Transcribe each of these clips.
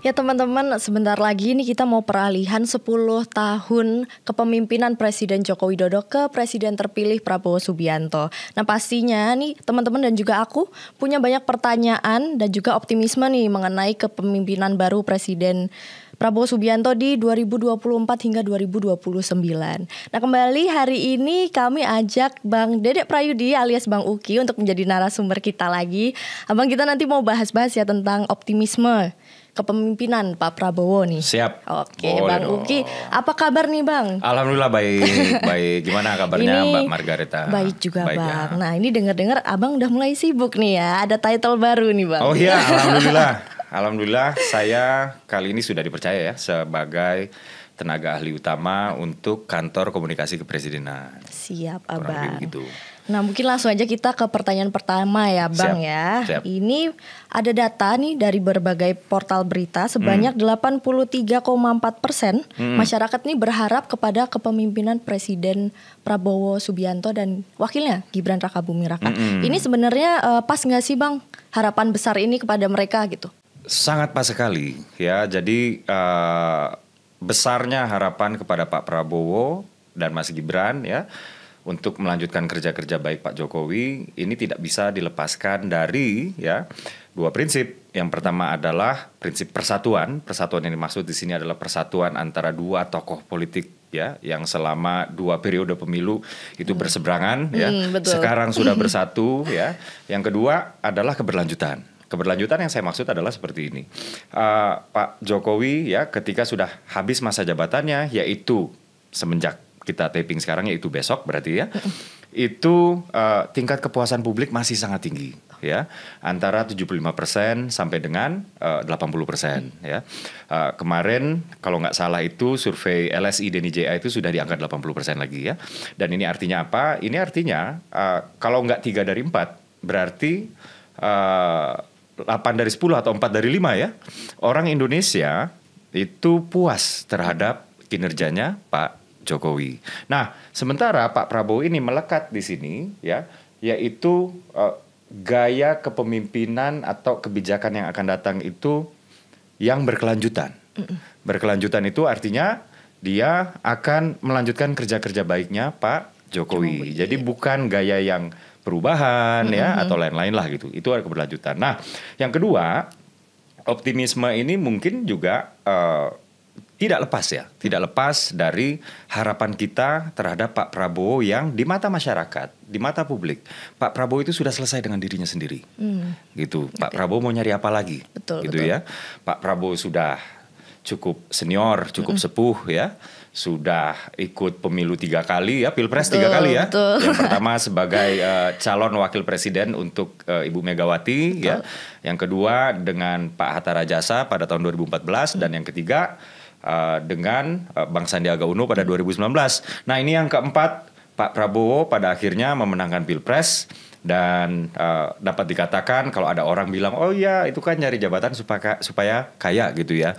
Ya teman-teman, sebentar lagi nih kita mau peralihan 10 tahun kepemimpinan Presiden Joko Widodo ke Presiden terpilih Prabowo Subianto. Nah pastinya nih teman-teman dan juga aku punya banyak pertanyaan dan juga optimisme nih mengenai kepemimpinan baru Presiden Prabowo Subianto di 2024 hingga 2029. Nah kembali hari ini kami ajak Bang Dedek Prayudi alias Bang Uki untuk menjadi narasumber kita lagi. Abang, kita nanti mau bahas-bahas ya tentang optimisme kepemimpinan Pak Prabowo nih. Siap. Oke, Boleh Bang dong. Uki, apa kabar nih Bang? Alhamdulillah baik, baik. Gimana kabarnya Ini Mbak Margareta? baik juga Baik, Bang. ya. Nah ini dengar-dengar Abang udah mulai sibuk nih ya, ada title baru nih Bang. Oh iya, alhamdulillah. Alhamdulillah saya kali ini sudah dipercaya ya sebagai tenaga ahli utama untuk kantor komunikasi kepresidenan. Siap Kurang lebih Abang. begitu. Nah mungkin langsung aja kita ke pertanyaan pertama ya Bang. Siap, ya. siap. Ini ada data nih dari berbagai portal berita sebanyak 83,4% masyarakat nih berharap kepada kepemimpinan Presiden Prabowo Subianto dan wakilnya Gibran Rakabuming Raka. Ini sebenarnya pas nggak sih Bang harapan besar ini kepada mereka gitu? Sangat pas sekali ya. Jadi besarnya harapan kepada Pak Prabowo dan Mas Gibran ya untuk melanjutkan kerja-kerja baik Pak Jokowi ini tidak bisa dilepaskan dari ya dua prinsip. Yang pertama adalah prinsip persatuan. Persatuan yang dimaksud di sini adalah persatuan antara dua tokoh politik ya yang selama 2 periode pemilu itu berseberangan ya. Betul. Sekarang sudah bersatu ya. Yang kedua adalah keberlanjutan. Keberlanjutan yang saya maksud adalah seperti ini. Pak Jokowi ya ketika sudah habis masa jabatannya, yaitu semenjak kita taping sekarang, yaitu besok berarti ya, itu tingkat kepuasan publik masih sangat tinggi ya, antara 75% sampai dengan 80% ya. Kemarin kalau nggak salah itu survei LSI Denny JA itu sudah di angka 80% lagi ya. Dan ini artinya apa? Ini artinya kalau nggak 3 dari 4 berarti 8 dari 10 atau 4 dari 5 ya, orang Indonesia itu puas terhadap kinerjanya Pak Jokowi. Nah, sementara Pak Prabowo ini melekat di sini ya, yaitu gaya kepemimpinan atau kebijakan yang akan datang itu yang berkelanjutan. Berkelanjutan itu artinya dia akan melanjutkan kerja-kerja baiknya Pak Jokowi. Jadi bukan gaya yang perubahan ya atau lain-lain lah gitu. Itu ada keberlanjutan. Nah, yang kedua, optimisme ini mungkin juga tidak lepas ya, tidak lepas dari harapan kita terhadap Pak Prabowo yang di mata masyarakat, di mata publik, Pak Prabowo itu sudah selesai dengan dirinya sendiri. Gitu. Pak Prabowo mau nyari apa lagi? Betul, gitu betul. ya. Pak Prabowo sudah cukup senior, cukup sepuh ya. Sudah ikut pemilu 3 kali ya, pilpres 3 kali ya. Betul. Yang pertama sebagai calon wakil presiden untuk Ibu Megawati ya. Yang kedua dengan Pak Hatta Rajasa pada tahun 2014 dan yang ketiga dengan Bang Sandiaga Uno pada 2019. Nah ini yang keempat, Pak Prabowo pada akhirnya memenangkan pilpres. Dan dapat dikatakan kalau ada orang bilang oh iya itu kan nyari jabatan supaya kaya gitu ya.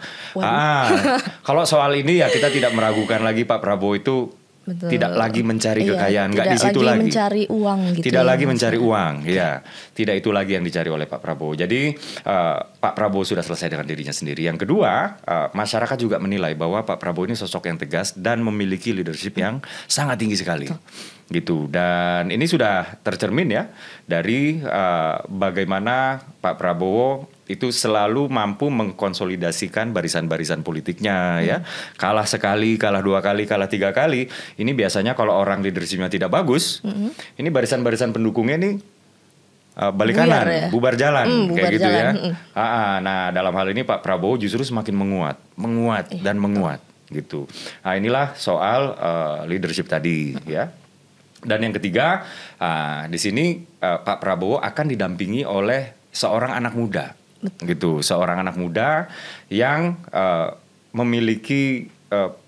Kalau soal ini ya kita tidak meragukan lagi Pak Prabowo itu tidak lagi mencari kekayaan, nggak di situ lagi. Mencari uang gitu. Tidak lagi mencari uang, ya. Tidak itu lagi yang dicari oleh Pak Prabowo. Jadi Pak Prabowo sudah selesai dengan dirinya sendiri. Yang kedua, masyarakat juga menilai bahwa Pak Prabowo ini sosok yang tegas dan memiliki leadership yang sangat tinggi sekali. Gitu. Dan ini sudah tercermin ya dari bagaimana Pak Prabowo itu selalu mampu mengkonsolidasikan barisan-barisan politiknya ya. Kalah sekali, kalah 2 kali, kalah 3 kali. Ini biasanya kalau orang leadershipnya tidak bagus, ini barisan-barisan pendukungnya nih balik kanan, ya? bubar jalan kayak bubar gitu jalan. ya. Nah dalam hal ini Pak Prabowo justru semakin menguat dan menguat gitu. Nah inilah soal leadership tadi ya. Dan yang ketiga di sini Pak Prabowo akan didampingi oleh seorang anak muda. Gitu, seorang anak muda yang memiliki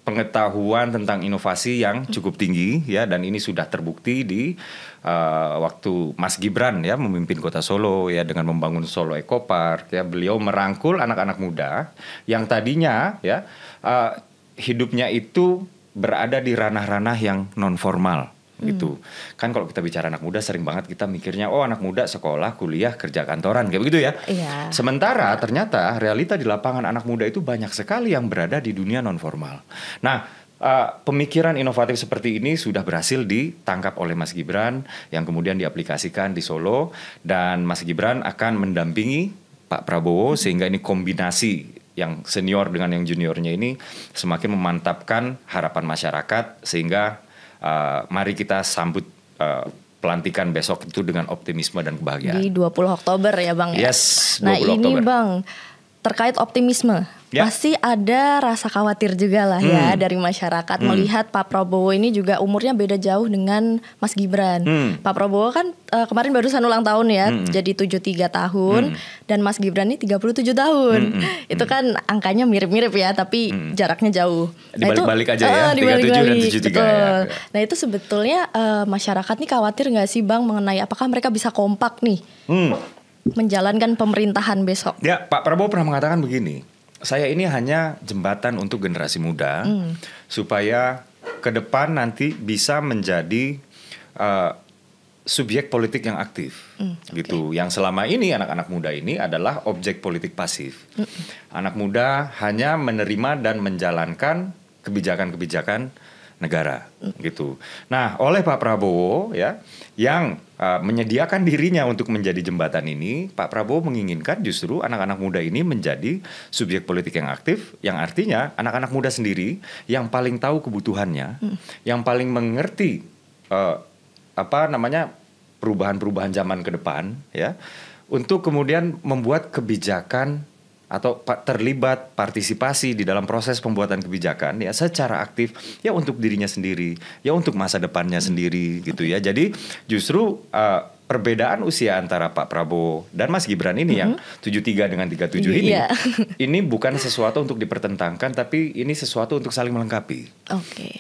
pengetahuan tentang inovasi yang cukup tinggi ya, dan ini sudah terbukti di waktu Mas Gibran ya memimpin Kota Solo ya dengan membangun Solo Eco Park ya, beliau merangkul anak-anak muda yang tadinya ya hidupnya itu berada di ranah-ranah yang non formal gitu. Kan kalau kita bicara anak muda sering banget kita mikirnya oh anak muda sekolah, kuliah, kerja kantoran kayak begitu ya. Iya. Sementara ternyata realita di lapangan anak muda itu banyak sekali yang berada di dunia non formal. Nah, pemikiran inovatif seperti ini sudah berhasil ditangkap oleh Mas Gibran yang kemudian diaplikasikan di Solo, dan Mas Gibran akan mendampingi Pak Prabowo sehingga ini kombinasi yang senior dengan yang juniornya ini semakin memantapkan harapan masyarakat sehingga mari kita sambut pelantikan besok itu dengan optimisme dan kebahagiaan. Di 20 Oktober ya Bang ya? Yes, 20 Nah ini Oktober. Bang, terkait optimisme. Ya. Pasti ada rasa khawatir juga lah ya dari masyarakat melihat Pak Prabowo ini juga umurnya beda jauh dengan Mas Gibran. Pak Prabowo kan kemarin barusan ulang tahun ya, jadi 73 tahun dan Mas Gibran ini 37 tahun. Itu kan angkanya mirip-mirip ya, tapi jaraknya jauh. Dibalik-balik aja ya, 37 dan 73 betul. ya. Nah itu sebetulnya masyarakat nih khawatir nggak sih Bang mengenai apakah mereka bisa kompak nih menjalankan pemerintahan besok? Ya, Pak Prabowo pernah mengatakan begini. Saya ini hanya jembatan untuk generasi muda supaya ke depan nanti bisa menjadi subjek politik yang aktif, gitu. Yang selama ini anak-anak muda ini adalah objek politik pasif. Anak muda hanya menerima dan menjalankan kebijakan-kebijakan negara, gitu. Nah, oleh Pak Prabowo ya, yang menyediakan dirinya untuk menjadi jembatan ini, Pak Prabowo menginginkan justru anak-anak muda ini menjadi subjek politik yang aktif, yang artinya anak-anak muda sendiri yang paling tahu kebutuhannya, yang paling mengerti perubahan-perubahan zaman ke depan, ya, untuk kemudian membuat kebijakan atau terlibat partisipasi di dalam proses pembuatan kebijakan ya secara aktif ya untuk dirinya sendiri ya untuk masa depannya sendiri gitu ya. Jadi justru perbedaan usia antara Pak Prabowo dan Mas Gibran ini yang 73 dengan 37 ini ini bukan sesuatu untuk dipertentangkan tapi ini sesuatu untuk saling melengkapi.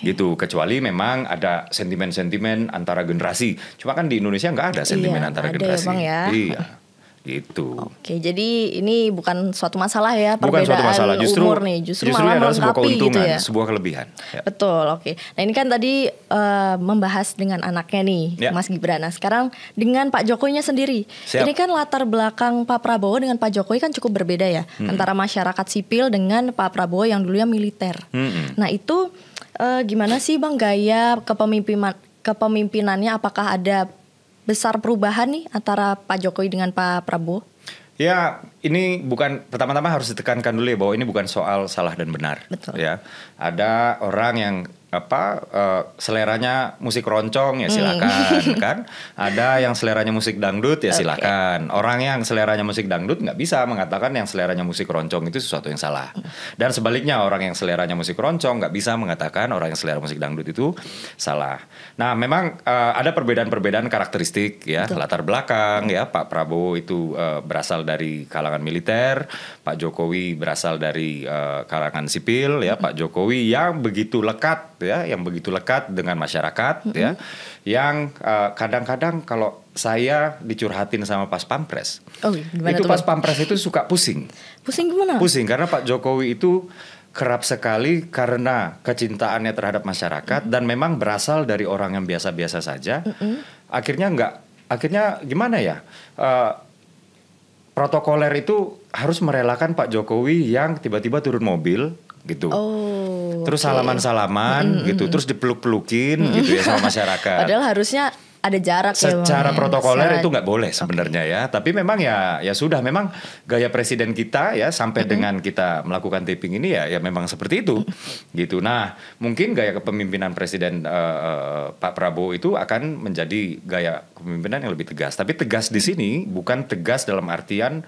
Gitu, kecuali memang ada sentimen-sentimen antara generasi. Cuma kan di Indonesia nggak ada sentimen antara generasi. Ya, Bang, ya. Iya. Gitu. Oke, jadi ini bukan suatu masalah ya, bukan perbedaan suatu masalah. umur nih, justru malah adalah sebuah melengkapi keuntungan, gitu ya. sebuah kelebihan. Ya. Betul, oke. Nah ini kan tadi membahas dengan anaknya nih, Mas Gibran. Nah sekarang dengan Pak Jokowinya sendiri. Siap. Ini kan latar belakang Pak Prabowo dengan Pak Jokowi kan cukup berbeda ya, antara masyarakat sipil dengan Pak Prabowo yang dulunya militer. Nah itu gimana sih Bang gaya kepemimpinannya? Apakah ada besar perubahan nih antara Pak Jokowi dengan Pak Prabowo? Ya, ini bukan, pertama-tama harus ditekankan dulu ya bahwa ini bukan soal salah dan benar. Betul. Ya, ada orang yang seleranya musik roncong ya silakan kan. Ada yang seleranya musik dangdut ya silakan. Orang yang seleranya musik dangdut nggak bisa mengatakan yang seleranya musik roncong itu sesuatu yang salah. Dan sebaliknya orang yang seleranya musik roncong nggak bisa mengatakan orang yang selera musik dangdut itu salah. Nah, memang ada perbedaan-perbedaan karakteristik ya. Betul. Latar belakang ya. Pak Prabowo itu berasal dari kalangan militer, Pak Jokowi berasal dari kalangan sipil ya. Pak Jokowi yang begitu lekat ya, yang begitu lekat dengan masyarakat ya, yang kadang-kadang kalau saya dicurhatin sama Pas Pampres, itu Pas Pampres itu suka pusing. Pusing gimana? Pusing karena Pak Jokowi itu kerap sekali karena kecintaannya terhadap masyarakat dan memang berasal dari orang yang biasa-biasa saja. Akhirnya gimana ya? Protokoler itu harus merelakan Pak Jokowi yang tiba-tiba turun mobil gitu. Terus salaman-salaman gitu, terus dipeluk-pelukin gitu ya sama masyarakat. Padahal harusnya ada jarak ya. Secara protokoler itu nggak boleh sebenarnya ya. Tapi memang ya sudah, memang gaya presiden kita ya sampai dengan kita melakukan taping ini ya memang seperti itu gitu. Nah, mungkin gaya kepemimpinan presiden Pak Prabowo itu akan menjadi gaya kepemimpinan yang lebih tegas. Tapi tegas di sini bukan tegas dalam artian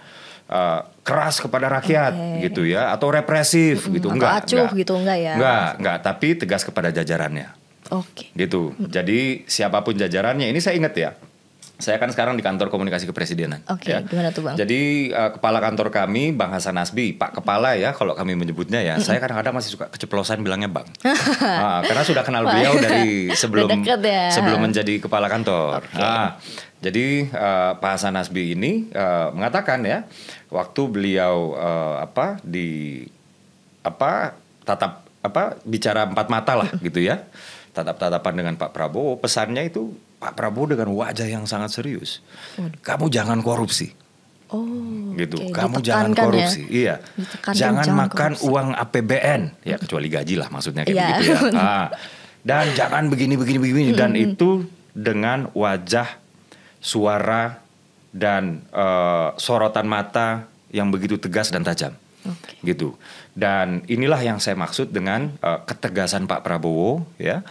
keras kepada rakyat gitu ya, atau represif gitu, enggak gitu, enggak ya, enggak, tapi tegas kepada jajarannya, gitu. Jadi siapapun jajarannya, ini saya ingat ya, saya kan sekarang di kantor komunikasi kepresidenan. Ya. Gimana tuh Bang? Jadi kepala kantor kami Bang Hasan Nasbi, Pak Kepala ya kalau kami menyebutnya ya. Saya kadang-kadang masih suka keceplosan bilangnya Bang. Karena sudah kenal beliau dari sebelum menjadi kepala kantor. Jadi Pak Hasan Nasbi ini mengatakan ya, waktu beliau bicara empat mata lah gitu ya. tatap-tatapan dengan Pak Prabowo, pesannya itu Pak Prabowo dengan wajah yang sangat serius. Kamu jangan korupsi. Oh, gitu. Okay. Kamu jangan korupsi. Ya? Iya. Jangan makan korupsi. Uang APBN. Ya kecuali gaji lah maksudnya kayak begitu ya. Dan jangan begini. Dan itu dengan wajah, suara dan sorotan mata yang begitu tegas dan tajam. Gitu. Dan inilah yang saya maksud dengan ketegasan Pak Prabowo ya.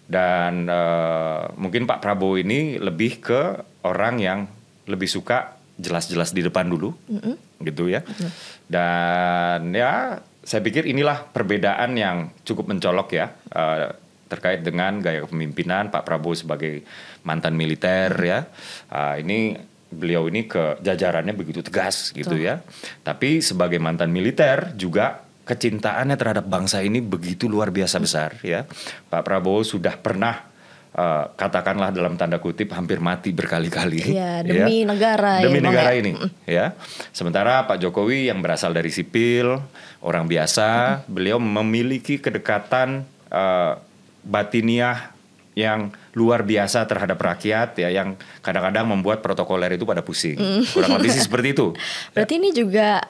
Dan mungkin Pak Prabowo ini lebih ke orang yang lebih suka jelas-jelas di depan dulu, gitu ya. Dan ya, saya pikir inilah perbedaan yang cukup mencolok ya terkait dengan gaya kepemimpinan Pak Prabowo sebagai mantan militer ya. Ini beliau ini ke jajarannya begitu tegas gitu ya. Tapi sebagai mantan militer juga kecintaannya terhadap bangsa ini begitu luar biasa besar ya. Pak Prabowo sudah pernah katakanlah dalam tanda kutip hampir mati berkali-kali demi negara ini ya. Sementara Pak Jokowi yang berasal dari sipil, orang biasa, beliau memiliki kedekatan batiniah yang luar biasa terhadap rakyat ya, yang kadang-kadang membuat protokoler itu pada pusing. Kurang lebih sih seperti itu. Berarti ini juga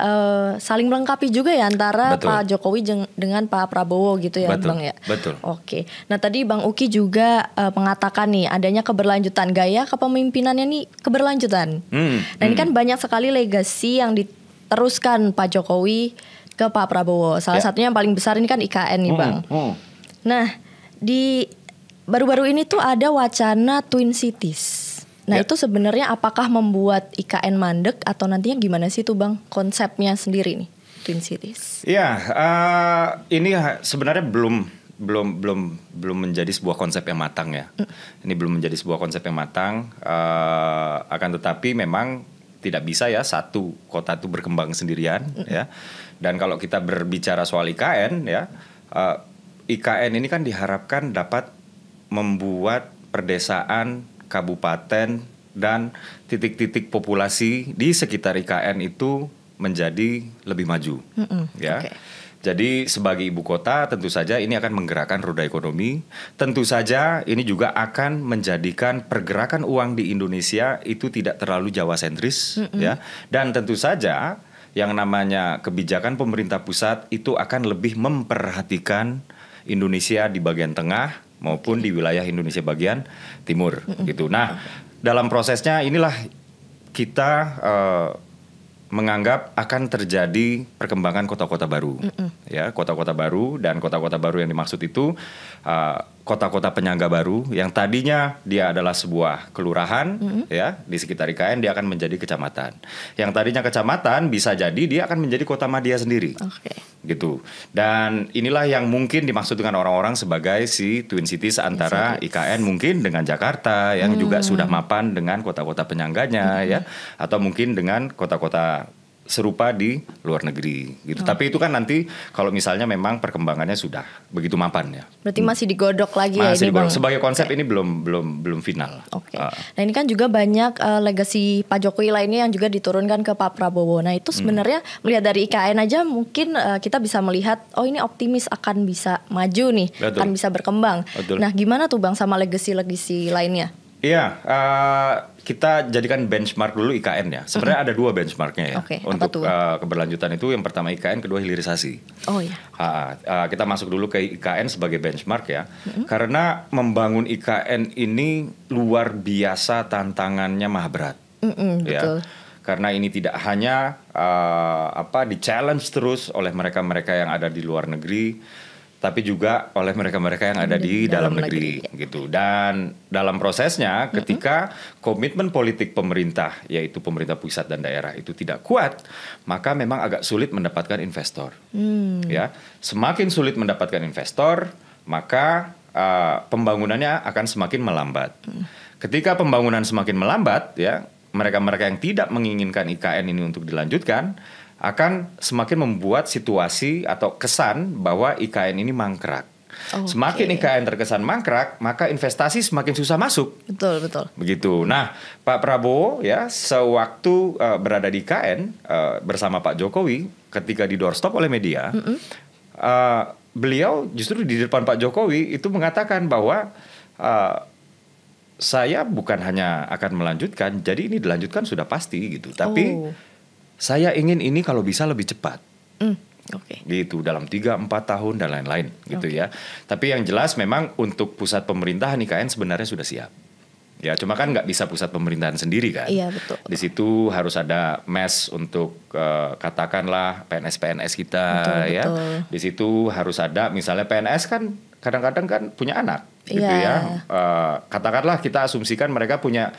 saling melengkapi juga ya antara Pak Jokowi dengan Pak Prabowo gitu ya, Bang ya. Betul. Oke. Nah tadi Bang Uki juga mengatakan nih adanya keberlanjutan, gaya kepemimpinannya nih keberlanjutan. Nah ini kan banyak sekali legasi yang diteruskan Pak Jokowi ke Pak Prabowo. Salah satunya yang paling besar ini kan IKN nih Bang. Nah di baru-baru ini tuh ada wacana Twin Cities. Nah itu sebenarnya apakah membuat IKN mandek atau nantinya gimana sih tuh Bang konsepnya sendiri nih Twin Cities? Iya, ini sebenarnya belum menjadi sebuah konsep yang matang ya. Ini belum menjadi sebuah konsep yang matang. Akan tetapi memang tidak bisa ya satu kota itu berkembang sendirian ya. Dan kalau kita berbicara soal IKN ya, IKN ini kan diharapkan dapat membuat perdesaan, kabupaten, dan titik-titik populasi di sekitar IKN itu menjadi lebih maju. Ya. Jadi sebagai ibu kota tentu saja ini akan menggerakkan roda ekonomi. Tentu saja ini juga akan menjadikan pergerakan uang di Indonesia itu tidak terlalu Jawa sentris. Ya. Dan tentu saja yang namanya kebijakan pemerintah pusat itu akan lebih memperhatikan Indonesia di bagian tengah maupun di wilayah Indonesia bagian timur gitu. Nah, dalam prosesnya inilah kita menganggap akan terjadi perkembangan kota-kota baru. Ya, kota-kota baru, dan kota-kota baru yang dimaksud itu kota-kota penyangga baru yang tadinya dia adalah sebuah kelurahan ya, di sekitar IKN dia akan menjadi kecamatan. Yang tadinya kecamatan bisa jadi dia akan menjadi kota madya sendiri. Gitu. Dan inilah yang mungkin dimaksud dengan orang-orang sebagai si Twin Cities antara IKN mungkin dengan Jakarta yang juga sudah mapan dengan kota-kota penyangganya ya, atau mungkin dengan kota-kota serupa di luar negeri gitu. Tapi itu kan nanti kalau misalnya memang perkembangannya sudah begitu mapan ya. Berarti masih digodok lagi masih ya ini Bang. Bang. Sebagai konsep ini belum final. Nah ini kan juga banyak legasi Pak Jokowi lainnya yang juga diturunkan ke Pak Prabowo. Nah itu sebenarnya melihat dari IKN aja mungkin kita bisa melihat oh ini optimis akan bisa maju nih, akan bisa berkembang. Nah gimana tuh Bang sama legasi-legasi lainnya? Iya, kita jadikan benchmark dulu IKN ya. Sebenarnya ada dua benchmarknya ya. Untuk keberlanjutan itu, yang pertama IKN, kedua hilirisasi. Oh iya. Kita masuk dulu ke IKN sebagai benchmark ya. Karena membangun IKN ini luar biasa, tantangannya maha berat. Betul. Karena ini tidak hanya di-challenge terus oleh mereka-mereka yang ada di luar negeri, tapi juga oleh mereka-mereka yang ada di dalam negeri gitu. Dan dalam prosesnya ketika komitmen politik pemerintah, yaitu pemerintah pusat dan daerah itu tidak kuat, maka memang agak sulit mendapatkan investor. Ya, semakin sulit mendapatkan investor, maka pembangunannya akan semakin melambat. Ketika pembangunan semakin melambat, ya, mereka-mereka yang tidak menginginkan IKN ini untuk dilanjutkan akan semakin membuat situasi atau kesan bahwa IKN ini mangkrak. Semakin IKN terkesan mangkrak, maka investasi semakin susah masuk. Betul. Begitu. Nah, Pak Prabowo ya sewaktu berada di IKN bersama Pak Jokowi ketika di doorstop oleh media, beliau justru di depan Pak Jokowi itu mengatakan bahwa saya bukan hanya akan melanjutkan, jadi ini dilanjutkan sudah pasti gitu. Tapi saya ingin ini kalau bisa lebih cepat. Gitu dalam 3-4 tahun dan lain-lain gitu ya. Tapi yang jelas memang untuk pusat pemerintahan IKN sebenarnya sudah siap. Ya cuma kan nggak bisa pusat pemerintahan sendiri kan. Iya betul. Di situ harus ada mes untuk katakanlah PNS kita ya. Betul. Di situ harus ada misalnya PNS kan kadang-kadang kan punya anak gitu ya. Katakanlah kita asumsikan mereka punya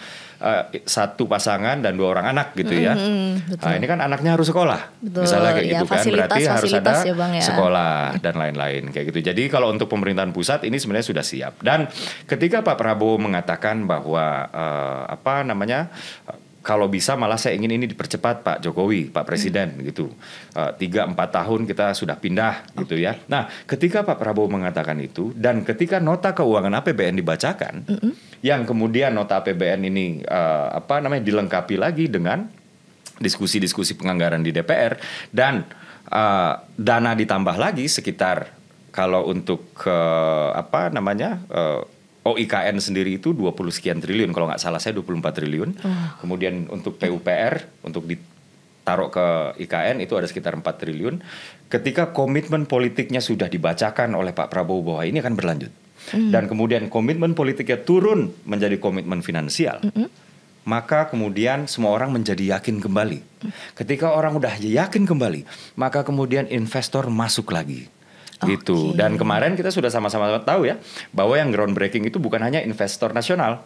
satu pasangan dan 2 orang anak gitu ya. Nah, ini kan anaknya harus sekolah. Betul. Misalnya kayak gitu kan berarti harus ada ya, Bang, ya. sekolah dan lain-lain kayak gitu. Jadi kalau untuk pemerintahan pusat ini sebenarnya sudah siap. Dan ketika Pak Prabowo mengatakan bahwa kalau bisa malah saya ingin ini dipercepat Pak Jokowi, Pak Presiden gitu. 3-4 tahun kita sudah pindah gitu ya. Nah ketika Pak Prabowo mengatakan itu dan ketika nota keuangan APBN dibacakan, yang kemudian nota APBN ini dilengkapi lagi dengan diskusi-diskusi penganggaran di DPR dan dana ditambah lagi sekitar kalau untuk OIKN sendiri itu 20 sekian triliun, kalau nggak salah saya 24 triliun. Kemudian untuk PUPR, untuk ditaruh ke IKN itu ada sekitar 4 triliun. Ketika komitmen politiknya sudah dibacakan oleh Pak Prabowo bahwa ini akan berlanjut. Dan kemudian komitmen politiknya turun menjadi komitmen finansial. Maka kemudian semua orang menjadi yakin kembali. Ketika orang udah yakin kembali, maka kemudian investor masuk lagi. Gitu. Dan kemarin kita sudah sama-sama tahu ya bahwa yang groundbreaking itu bukan hanya investor nasional,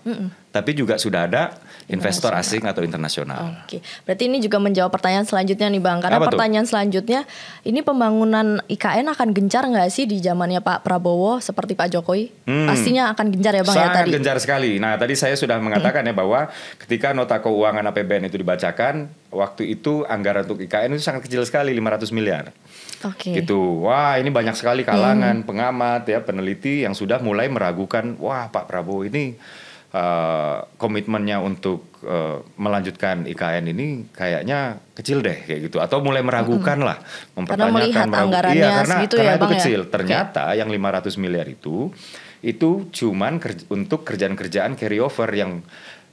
tapi juga sudah ada investor asing atau internasional. Berarti ini juga menjawab pertanyaan selanjutnya nih Bang, karena pertanyaan selanjutnya ini pembangunan IKN akan gencar nggak sih di zamannya Pak Prabowo seperti Pak Jokowi? Pastinya akan gencar ya Bang. Sangat ya tadi. gencar sekali. Nah tadi saya sudah mengatakan ya bahwa ketika nota keuangan APBN itu dibacakan, waktu itu anggaran untuk IKN itu sangat kecil sekali, 500 miliar. Gitu. Wah, ini banyak sekali kalangan pengamat ya, peneliti yang sudah mulai meragukan, wah Pak Prabowo ini komitmennya untuk melanjutkan IKN ini kayaknya kecil deh kayak gitu, atau mulai meragukan lah, mempertanyakan karena melihat anggarannya karena itu kecil. Ternyata yang 500 miliar itu cuman untuk kerjaan-kerjaan carryover yang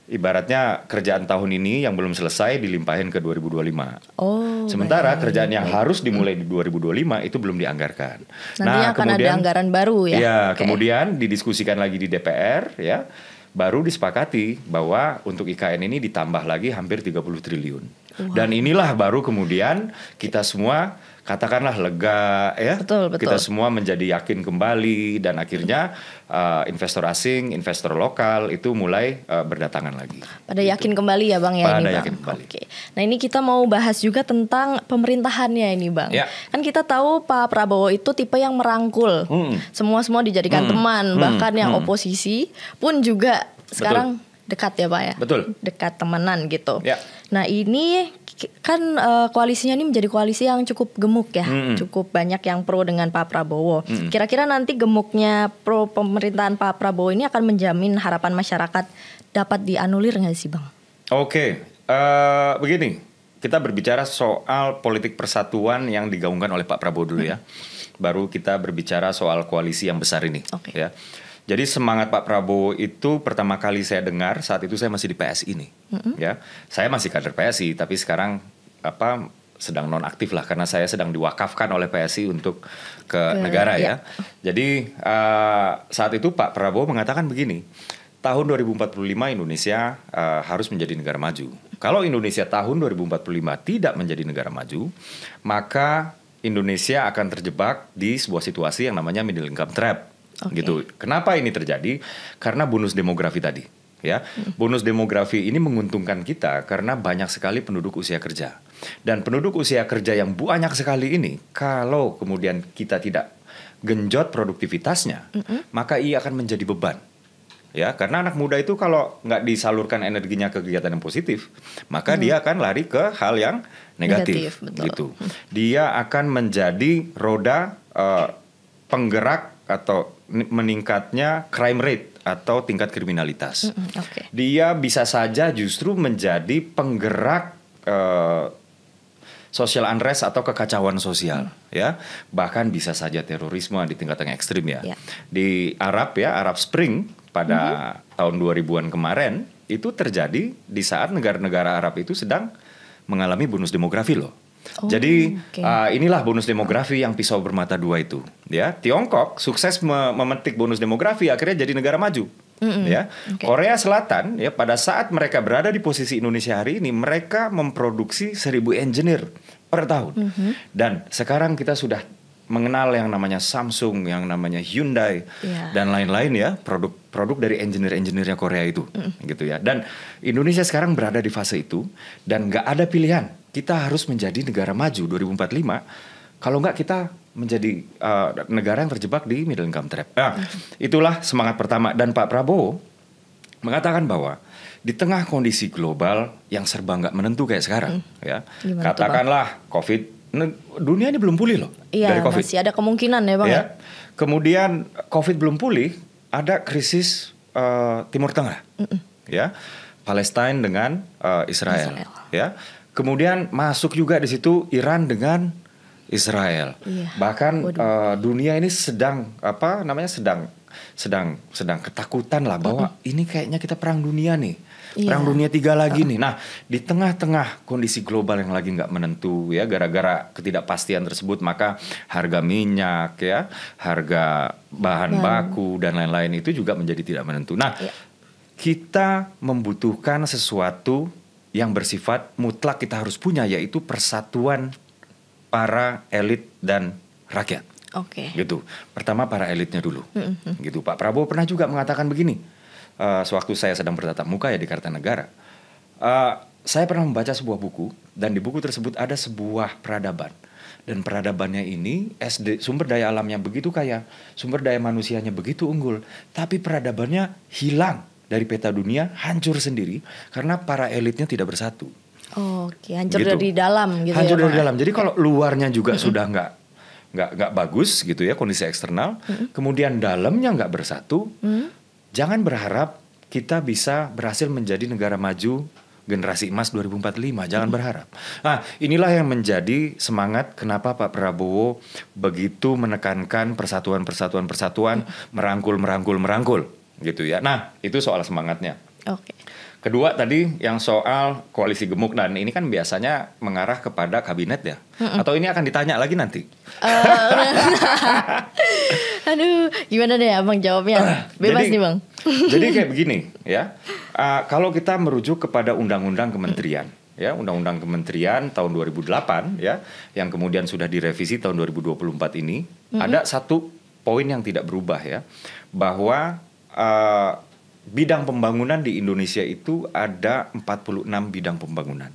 ibaratnya kerjaan tahun ini yang belum selesai dilimpahin ke 2025. Sementara kerjaan yang harus dimulai di 2025 itu belum dianggarkan. Nantinya akan ada anggaran baru ya. Ya, kemudian didiskusikan lagi di DPR ya. Baru disepakati bahwa untuk IKN ini ditambah lagi hampir 30 triliun. Dan inilah baru kemudian kita semua katakanlah lega ya. Betul. Kita semua menjadi yakin kembali dan akhirnya investor asing, investor lokal itu mulai berdatangan lagi. Pada yakin kembali ya Bang ya. Pada ini Bang. yakin kembali. Nah ini kita mau bahas juga tentang pemerintahannya ini Bang. Kan kita tahu Pak Prabowo itu tipe yang merangkul. Semua dijadikan teman. Bahkan yang oposisi pun juga sekarang dekat ya Pak ya. Dekat temenan gitu. Nah ini kan koalisinya ini menjadi koalisi yang cukup gemuk ya. Cukup banyak yang pro dengan Pak Prabowo. Kira-kira nanti gemuknya pro pemerintahan Pak Prabowo ini akan menjamin harapan masyarakat dapat dianulir nggak sih Bang? Begini, kita berbicara soal politik persatuan yang digaungkan oleh Pak Prabowo dulu ya. Baru kita berbicara soal koalisi yang besar ini ya. Jadi semangat Pak Prabowo itu pertama kali saya dengar saat itu saya masih di PSI nih, ya. Saya masih kader PSI, tapi sekarang sedang nonaktif lah karena saya sedang diwakafkan oleh PSI untuk ke negara ya. Jadi saat itu Pak Prabowo mengatakan begini, tahun 2045 Indonesia harus menjadi negara maju. Kalau Indonesia tahun 2045 tidak menjadi negara maju, maka Indonesia akan terjebak di sebuah situasi yang namanya middle income trap. Gitu. Kenapa ini terjadi? Karena bonus demografi tadi, ya. Bonus demografi ini menguntungkan kita karena banyak sekali penduduk usia kerja. Dan penduduk usia kerja yang banyak sekali ini, kalau kemudian kita tidak genjot produktivitasnya, maka ia akan menjadi beban. Ya, karena anak muda itu kalau nggak disalurkan energinya ke kegiatan yang positif, maka dia akan lari ke hal yang negatif gitu. Dia akan menjadi roda penggerak atau meningkatnya crime rate atau tingkat kriminalitas. Dia bisa saja justru menjadi penggerak social unrest atau kekacauan sosial, ya. Bahkan bisa saja terorisme di tingkat yang ekstrim ya. Di Arab ya, Arab Spring pada tahun 2000-an kemarin itu terjadi di saat negara-negara Arab itu sedang mengalami bonus demografi loh. Jadi inilah bonus demografi yang pisau bermata dua itu, ya. Tiongkok sukses memetik bonus demografi, akhirnya jadi negara maju, ya. Korea Selatan, ya, pada saat mereka berada di posisi Indonesia hari ini, mereka memproduksi 1.000 engineer per tahun, dan sekarang kita sudah mengenal yang namanya Samsung, yang namanya Hyundai, dan lain-lain ya, produk dari engineer-engineernya Korea itu, gitu ya. Dan Indonesia sekarang berada di fase itu, dan nggak ada pilihan. Kita harus menjadi negara maju 2045. Kalau nggak kita menjadi negara yang terjebak di middle income trap. Nah, itulah semangat pertama. Dan Pak Prabowo mengatakan bahwa di tengah kondisi global yang serba nggak menentu kayak sekarang, ya, katakanlah COVID, dunia ini belum pulih loh dari COVID. Masih ada kemungkinan ya Bang. Ya. Kemudian COVID belum pulih, ada krisis Timur Tengah, ya, Palestina dengan Israel, ya. Kemudian masuk juga di situ Iran dengan Israel. Bahkan dunia ini sedang sedang ketakutan lah bahwa ini kayaknya kita perang dunia nih. Perang dunia 3 lagi nih. Nah, di tengah-tengah kondisi global yang lagi nggak menentu ya, gara-gara ketidakpastian tersebut, maka harga minyak ya, harga bahan baku dan lain-lain itu juga menjadi tidak menentu. Nah, kita membutuhkan sesuatu yang bersifat mutlak kita harus punya, yaitu persatuan para elit dan rakyat. Gitu. Pertama para elitnya dulu. Gitu. Pak Prabowo pernah juga mengatakan begini. Sewaktu saya sedang bertatap muka ya di Kartanegara, saya pernah membaca sebuah buku, dan di buku tersebut ada sebuah peradaban, dan peradabannya ini sumber daya alamnya begitu kaya, sumber daya manusianya begitu unggul, tapi peradabannya hilang dari peta dunia, hancur sendiri karena para elitnya tidak bersatu. Hancur gitu. Dari dalam gitu. Hancur dari dalam. Jadi kalau luarnya juga sudah nggak bagus gitu ya kondisi eksternal, kemudian dalamnya nggak bersatu. Jangan berharap kita bisa berhasil menjadi negara maju generasi emas 2045. Jangan berharap. Nah, inilah yang menjadi semangat kenapa Pak Prabowo begitu menekankan persatuan, merangkul gitu ya. Nah, itu soal semangatnya. Kedua tadi yang soal koalisi gemuk, dan ini kan biasanya mengarah kepada kabinet ya. Atau ini akan ditanya lagi nanti? Aduh, gimana deh Abang jawabnya? Bebas nih Bang. Jadi kayak begini ya. Kalau kita merujuk kepada Undang-Undang Kementerian, ya, Undang-Undang Kementerian tahun 2008 ya, yang kemudian sudah direvisi tahun 2024 ini, ada satu poin yang tidak berubah ya, bahwa bidang pembangunan di Indonesia itu ada 46 bidang pembangunan.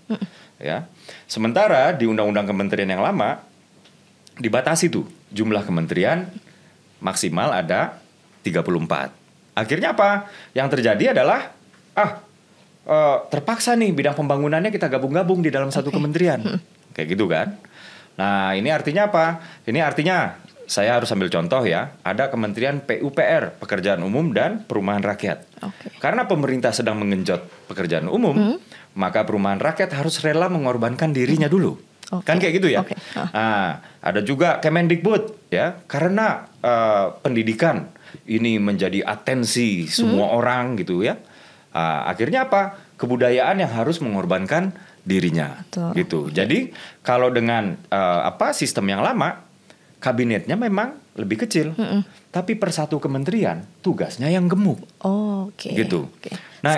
Ya. Sementara di Undang-Undang Kementerian yang lama dibatasi tuh jumlah kementerian maksimal ada 34. Akhirnya apa? Yang terjadi adalah terpaksa nih bidang pembangunannya kita gabung-gabung di dalam satu kementerian. Kayak gitu kan. Nah, ini artinya apa? Ini artinya saya harus ambil contoh ya, ada Kementerian PUPR, Pekerjaan Umum dan Perumahan Rakyat. Karena pemerintah sedang mengenjot pekerjaan umum, maka perumahan rakyat harus rela mengorbankan dirinya dulu. Kan kayak gitu ya. Nah, ada juga Kemendikbud ya, karena pendidikan ini menjadi atensi semua orang gitu ya. Akhirnya apa? Kebudayaan yang harus mengorbankan dirinya. Gitu. Jadi kalau dengan sistem yang lama, kabinetnya memang lebih kecil, tapi per satu kementerian tugasnya yang gemuk. Gitu. Nah,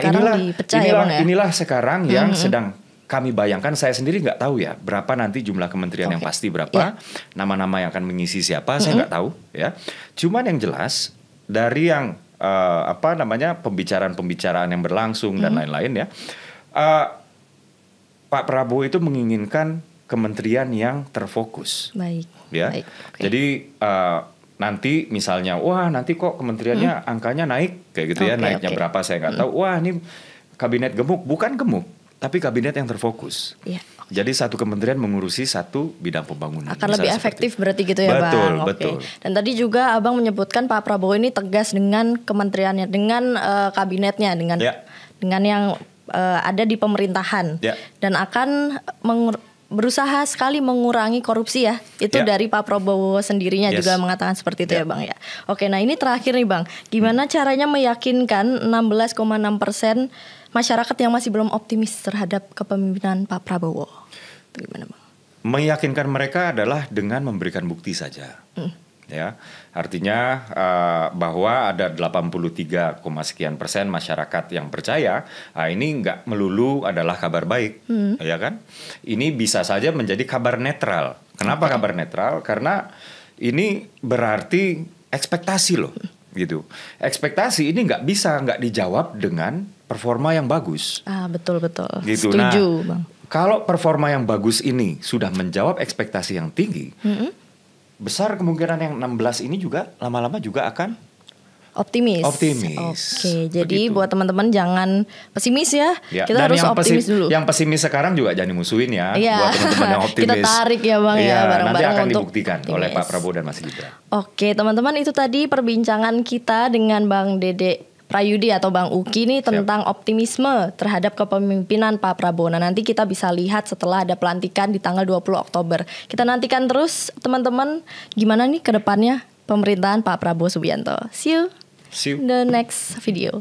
inilah sekarang yang sedang kami bayangkan. Saya sendiri nggak tahu ya berapa nanti jumlah kementerian yang pasti berapa, nama-nama yang akan mengisi siapa, saya nggak tahu ya. Cuman yang jelas dari yang pembicaraan yang berlangsung dan lain-lain ya, Pak Prabowo itu menginginkan kementerian yang terfokus. Jadi nanti misalnya, nanti kok kementeriannya angkanya naik kayak gitu ya, naiknya berapa saya nggak tahu. Wah, ini kabinet gemuk, bukan gemuk, tapi kabinet yang terfokus. Jadi satu kementerian mengurusi satu bidang pembangunan. Akan lebih efektif berarti gitu ya Bang. Betul. Dan tadi juga Abang menyebutkan Pak Prabowo ini tegas dengan kementeriannya, dengan kabinetnya, dengan yang ada di pemerintahan, dan akan berusaha sekali mengurangi korupsi ya. Itu Ya. dari Pak Prabowo sendirinya Yes. juga mengatakan seperti itu ya Ya. Bang ya. Oke, nah ini terakhir nih Bang. Gimana caranya meyakinkan 16,6% masyarakat yang masih belum optimis terhadap kepemimpinan Pak Prabowo? Itu gimana Bang? Meyakinkan mereka adalah dengan memberikan bukti saja. Ya, artinya bahwa ada 83, sekian persen masyarakat yang percaya ini nggak melulu adalah kabar baik, ya kan? Ini bisa saja menjadi kabar netral. Kenapa kabar netral? Karena ini berarti ekspektasi loh, gitu. Ekspektasi ini nggak dijawab dengan performa yang bagus. Betul. Gitu. Setuju Nah, Bang. kalau performa yang bagus ini sudah menjawab ekspektasi yang tinggi, besar kemungkinan yang 16 ini juga lama-lama juga akan Optimis. Optimis. Oke, jadi Begitu. buat teman-teman jangan pesimis ya. Ya, Kita dan harus yang optimis dulu. Yang pesimis sekarang juga jangan dimusuhin ya, Iya. buat teman-teman yang optimis. Kita tarik ya Bang ya, Iya, bareng-bareng nanti akan untuk dibuktikan optimis. oleh Pak Prabowo dan Mas Gibran. Oke, teman-teman, itu tadi perbincangan kita dengan Bang Dede Prayudi atau Bang Uki nih tentang optimisme terhadap kepemimpinan Pak Prabowo. Nah, nanti kita bisa lihat setelah ada pelantikan di tanggal 20 Oktober. Kita nantikan terus teman-teman gimana nih ke depannya pemerintahan Pak Prabowo Subianto. See you See you. in the next video.